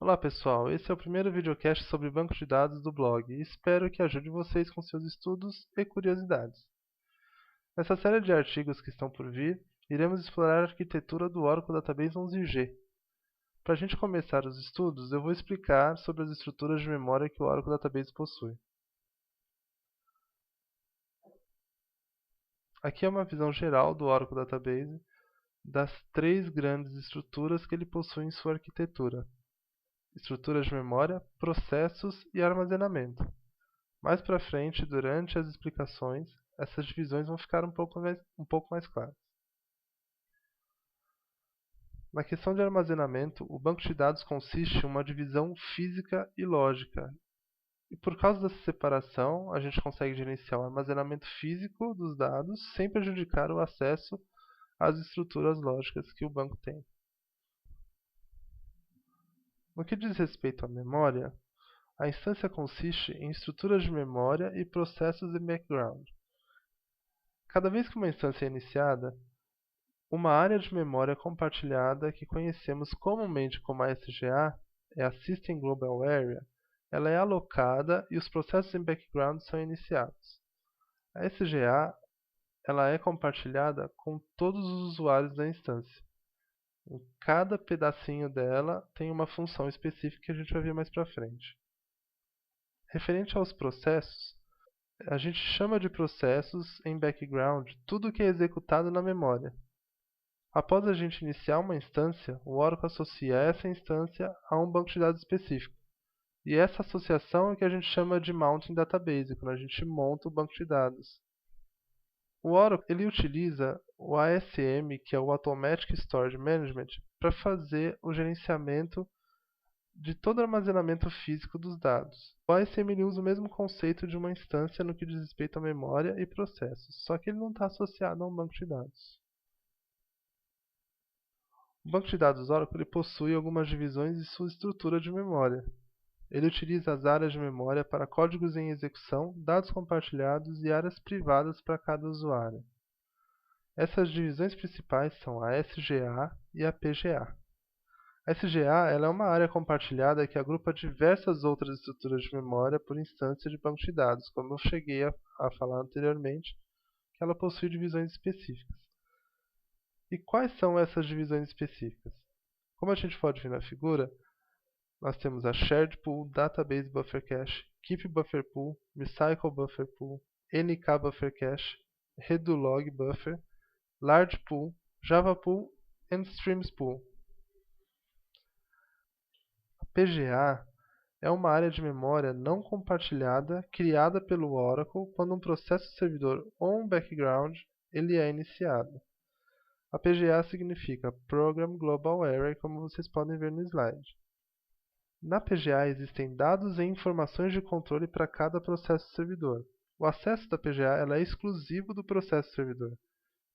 Olá pessoal, esse é o primeiro videocast sobre banco de dados do blog e espero que ajude vocês com seus estudos e curiosidades. Nessa série de artigos que estão por vir, iremos explorar a arquitetura do Oracle Database 11G. Para a gente começar os estudos, eu vou explicar sobre as estruturas de memória que o Oracle Database possui. Aqui é uma visão geral do Oracle Database das três grandes estruturas que ele possui em sua arquitetura: estruturas de memória, processos e armazenamento. Mais para frente, durante as explicações, essas divisões vão ficar um pouco mais claras. Na questão de armazenamento, o banco de dados consiste em uma divisão física e lógica. E por causa dessa separação, a gente consegue gerenciar o armazenamento físico dos dados sem prejudicar o acesso às estruturas lógicas que o banco tem. No que diz respeito à memória, a instância consiste em estruturas de memória e processos em background. Cada vez que uma instância é iniciada, uma área de memória compartilhada que conhecemos comumente como a SGA, é a System Global Area, ela é alocada e os processos em background são iniciados. A SGA ela é compartilhada com todos os usuários da instância. Cada pedacinho dela tem uma função específica que a gente vai ver mais para frente. Referente aos processos, a gente chama de processos em background tudo que é executado na memória. Após a gente iniciar uma instância, o Oracle associa essa instância a um banco de dados específico. E essa associação é que a gente chama de Mounting Database, quando a gente monta o banco de dados. O Oracle ele utiliza o ASM, que é o Automatic Storage Management, para fazer o gerenciamento de todo o armazenamento físico dos dados. O ASM ele usa o mesmo conceito de uma instância no que diz respeito à memória e processos, só que ele não está associado a um banco de dados. O banco de dados Oracle ele possui algumas divisões em sua estrutura de memória. Ele utiliza as áreas de memória para códigos em execução, dados compartilhados e áreas privadas para cada usuário. Essas divisões principais são a SGA e a PGA. A SGA ela é uma área compartilhada que agrupa diversas outras estruturas de memória por instância de banco de dados, como eu cheguei a falar anteriormente, que ela possui divisões específicas. E quais são essas divisões específicas? Como a gente pode ver na figura, nós temos a Shared Pool, Database Buffer Cache, Keep Buffer Pool, Recycle Buffer Pool, NK Buffer Cache, Redulog Buffer, Large Pool, Java Pool e Streams Pool. A PGA é uma área de memória não compartilhada criada pelo Oracle quando um processo servidor ou um background ele é iniciado. A PGA significa Program Global Area, como vocês podem ver no slide. Na PGA existem dados e informações de controle para cada processo servidor. O acesso da PGA ela é exclusivo do processo servidor,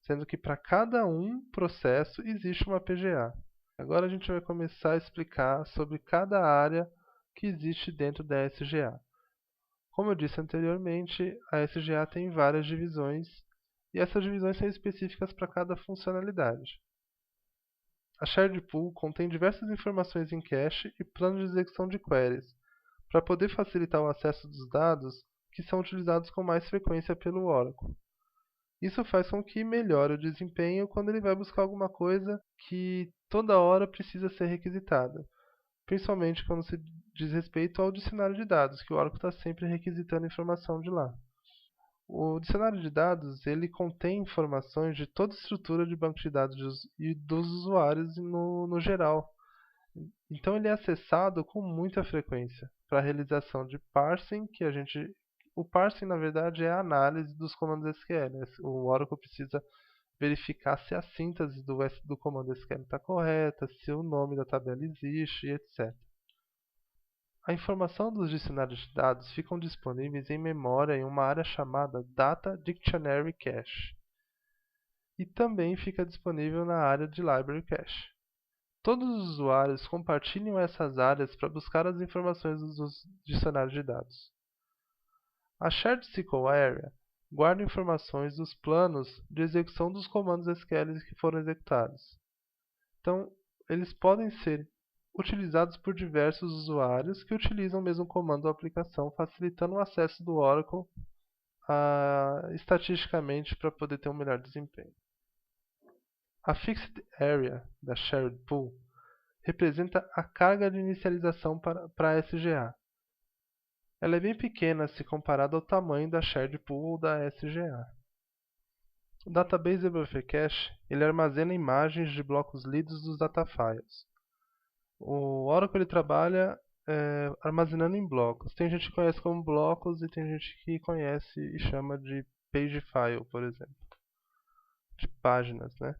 sendo que para cada processo existe uma PGA. Agora a gente vai começar a explicar sobre cada área que existe dentro da SGA. Como eu disse anteriormente, a SGA tem várias divisões e essas divisões são específicas para cada funcionalidade. A Shared Pool contém diversas informações em cache e planos de execução de queries, para poder facilitar o acesso dos dados que são utilizados com mais frequência pelo Oracle. Isso faz com que melhore o desempenho quando ele vai buscar alguma coisa que toda hora precisa ser requisitada, principalmente quando se diz respeito ao dicionário de dados, que o Oracle está sempre requisitando informação de lá. O dicionário de dados ele contém informações de toda a estrutura de banco de dados e dos usuários no geral. Então ele é acessado com muita frequência para a realização de parsing, o parsing na verdade é a análise dos comandos SQL. O Oracle precisa verificar se a síntese do comando SQL está correta, se o nome da tabela existe, etc. A informação dos dicionários de dados ficam disponíveis em memória em uma área chamada Data Dictionary Cache. E também fica disponível na área de Library Cache. Todos os usuários compartilham essas áreas para buscar as informações dos dicionários de dados. A Shared SQL Area guarda informações dos planos de execução dos comandos SQL que foram executados. Então, eles podem ser utilizados por diversos usuários que utilizam o mesmo comando ou aplicação, facilitando o acesso do Oracle estatisticamente para poder ter um melhor desempenho. A Fixed Area da Shared Pool representa a carga de inicialização para a SGA. Ela é bem pequena se comparada ao tamanho da Shared Pool ou da SGA. O Database Buffer Cache ele armazena imagens de blocos lidos dos datafiles. O Oracle ele trabalha armazenando em blocos. Tem gente que conhece como blocos e tem gente que conhece e chama de page file, por exemplo, de páginas, né?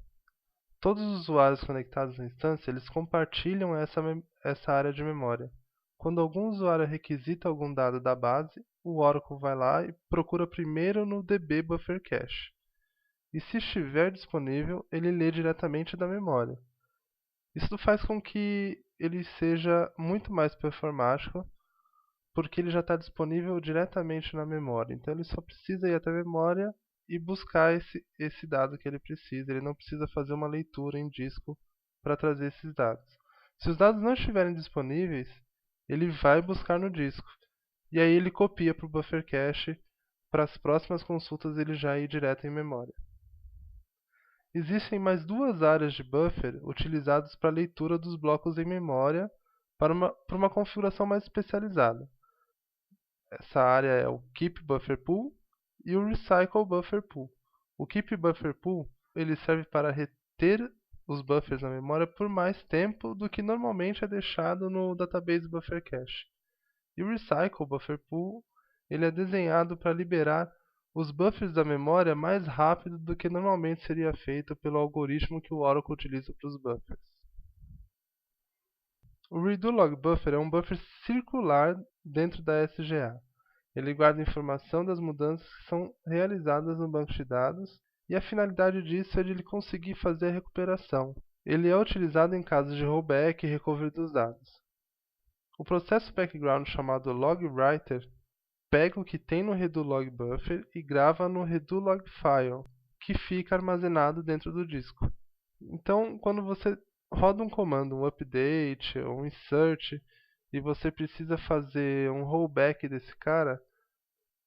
Todos os usuários conectados na instância eles compartilham essa área de memória. Quando algum usuário requisita algum dado da base, o Oracle vai lá e procura primeiro no DB Buffer Cache. E se estiver disponível, ele lê diretamente da memória. Isso faz com que ele seja muito mais performático, porque ele já está disponível diretamente na memória. Então ele só precisa ir até a memória e buscar esse dado que ele precisa. Ele não precisa fazer uma leitura em disco para trazer esses dados. Se os dados não estiverem disponíveis, ele vai buscar no disco. E aí ele copia para o buffer cache, para as próximas consultas ele já ir direto em memória. Existem mais duas áreas de buffer utilizadas para a leitura dos blocos em memória para uma configuração mais especializada. Essa área é o Keep Buffer Pool e o Recycle Buffer Pool. O Keep Buffer Pool ele serve para reter os buffers na memória por mais tempo do que normalmente é deixado no Database Buffer Cache. E o Recycle Buffer Pool ele é desenhado para liberar os buffers da memória mais rápido do que normalmente seria feito pelo algoritmo que o Oracle utiliza para os buffers. O Redo Log Buffer é um buffer circular dentro da SGA. Ele guarda informação das mudanças que são realizadas no banco de dados e a finalidade disso é de ele conseguir fazer a recuperação. Ele é utilizado em casos de rollback e recovery dos dados. O processo background chamado logwriter pega o que tem no Redo Log Buffer e grava no Redo Log File, que fica armazenado dentro do disco. Então, quando você roda um comando, um update ou um insert, e você precisa fazer um rollback desse cara,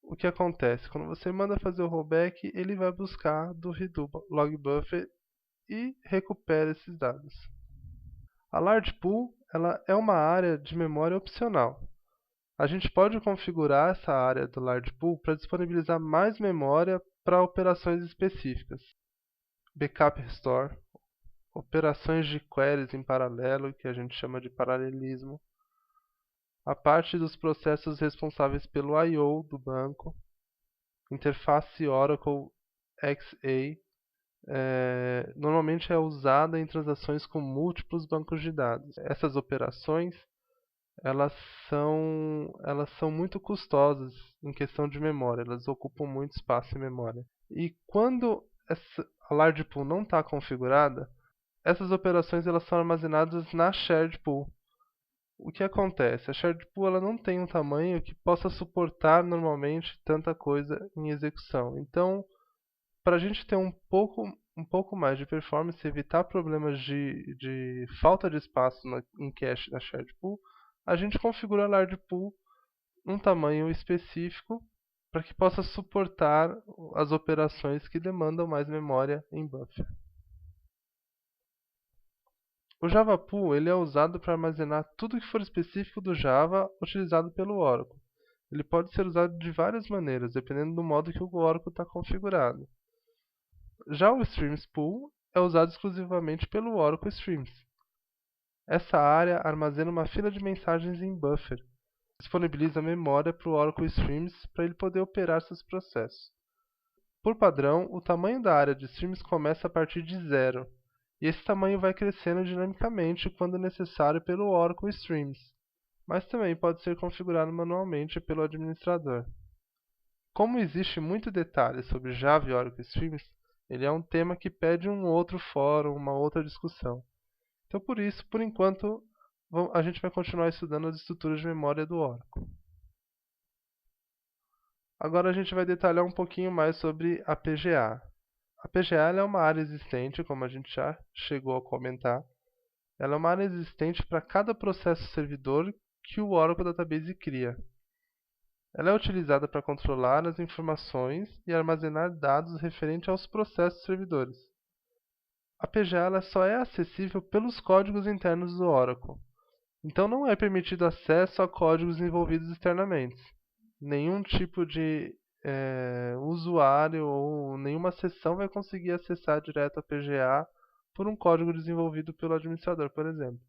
o que acontece? Quando você manda fazer o rollback, ele vai buscar do Redo Log Buffer e recupera esses dados. A Large Pool ela é uma área de memória opcional. A gente pode configurar essa área do Large Pool para disponibilizar mais memória para operações específicas. Backup Restore, operações de queries em paralelo, que a gente chama de paralelismo, a parte dos processos responsáveis pelo I/O do banco, interface Oracle XA, normalmente é usada em transações com múltiplos bancos de dados. Essas operações elas são muito custosas em questão de memória, elas ocupam muito espaço em memória. E quando a large pool não está configurada, essas operações elas são armazenadas na shared pool. O que acontece? A shared pool ela não tem um tamanho que possa suportar normalmente tanta coisa em execução. Então, para a gente ter um pouco mais de performance e evitar problemas de falta de espaço em cache na shared pool, a gente configura a large pool num tamanho específico para que possa suportar as operações que demandam mais memória em buffer. O Java Pool ele é usado para armazenar tudo que for específico do Java utilizado pelo Oracle. Ele pode ser usado de várias maneiras, dependendo do modo que o Oracle está configurado. Já o Streams Pool é usado exclusivamente pelo Oracle Streams. Essa área armazena uma fila de mensagens em buffer. Disponibiliza memória para o Oracle Streams para ele poder operar seus processos. Por padrão, o tamanho da área de Streams começa a partir de 0, e esse tamanho vai crescendo dinamicamente quando necessário pelo Oracle Streams, mas também pode ser configurado manualmente pelo administrador. Como existe muito detalhe sobre Java e Oracle Streams, ele é um tema que pede um outro fórum, uma outra discussão. Então por isso, por enquanto, a gente vai continuar estudando as estruturas de memória do Oracle. Agora a gente vai detalhar um pouquinho mais sobre a PGA. A PGA é uma área existente, como a gente já chegou a comentar. Ela é uma área existente para cada processo servidor que o Oracle Database cria. Ela é utilizada para controlar as informações e armazenar dados referentes aos processos servidores. A PGA ela só é acessível pelos códigos internos do Oracle, então não é permitido acesso a códigos envolvidos externamente. Nenhum tipo de usuário ou nenhuma sessão vai conseguir acessar direto a PGA por um código desenvolvido pelo administrador, por exemplo.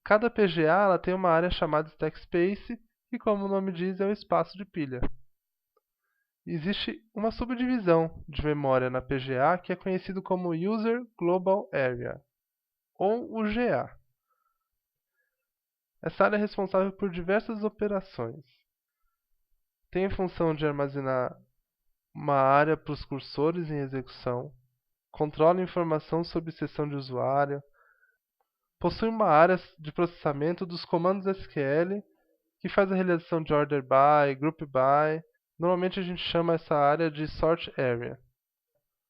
Cada PGA ela tem uma área chamada Stack Space, que, como o nome diz, é o espaço de pilha. Existe uma subdivisão de memória na PGA que é conhecido como User Global Area, ou UGA. Essa área é responsável por diversas operações. Tem a função de armazenar uma área para os cursores em execução, controla informação sobre sessão de usuário, possui uma área de processamento dos comandos SQL que faz a realização de order by, group by. Normalmente a gente chama essa área de sort area.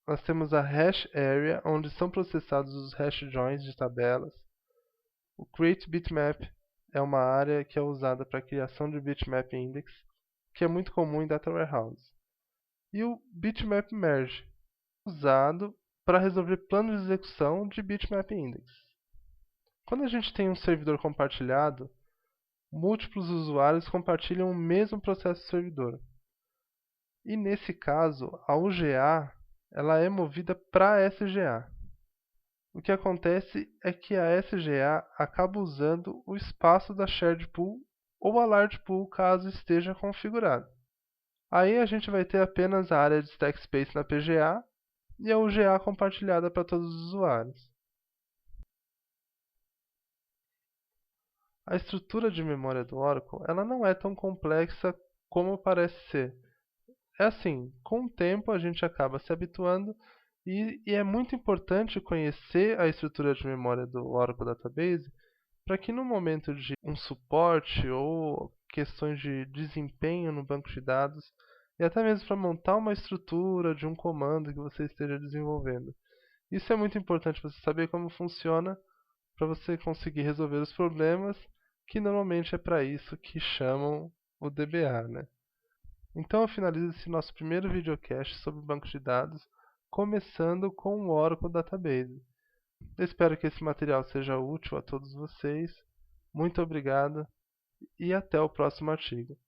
Nós temos a hash area, onde são processados os hash joins de tabelas. O create bitmap é uma área que é usada para a criação de bitmap index, que é muito comum em data warehouse. E o bitmap merge, usado para resolver planos de execução de bitmap index. Quando a gente tem um servidor compartilhado, múltiplos usuários compartilham o mesmo processo servidor. E nesse caso, a UGA ela é movida para a SGA. O que acontece é que a SGA acaba usando o espaço da shared pool ou a large pool caso esteja configurado. Aí a gente vai ter apenas a área de stack space na PGA e a UGA compartilhada para todos os usuários. A estrutura de memória do Oracle ela não é tão complexa como parece ser. É assim, com o tempo a gente acaba se habituando e é muito importante conhecer a estrutura de memória do Oracle Database para que no momento de um suporte ou questões de desempenho no banco de dados e até mesmo para montar uma estrutura de um comando que você esteja desenvolvendo. Isso é muito importante você saber como funciona para você conseguir resolver os problemas, que normalmente é para isso que chamam o DBA, né? Então eu finalizo esse nosso primeiro videocast sobre bancos de dados, começando com o Oracle Database. Eu espero que esse material seja útil a todos vocês. Muito obrigado e até o próximo artigo.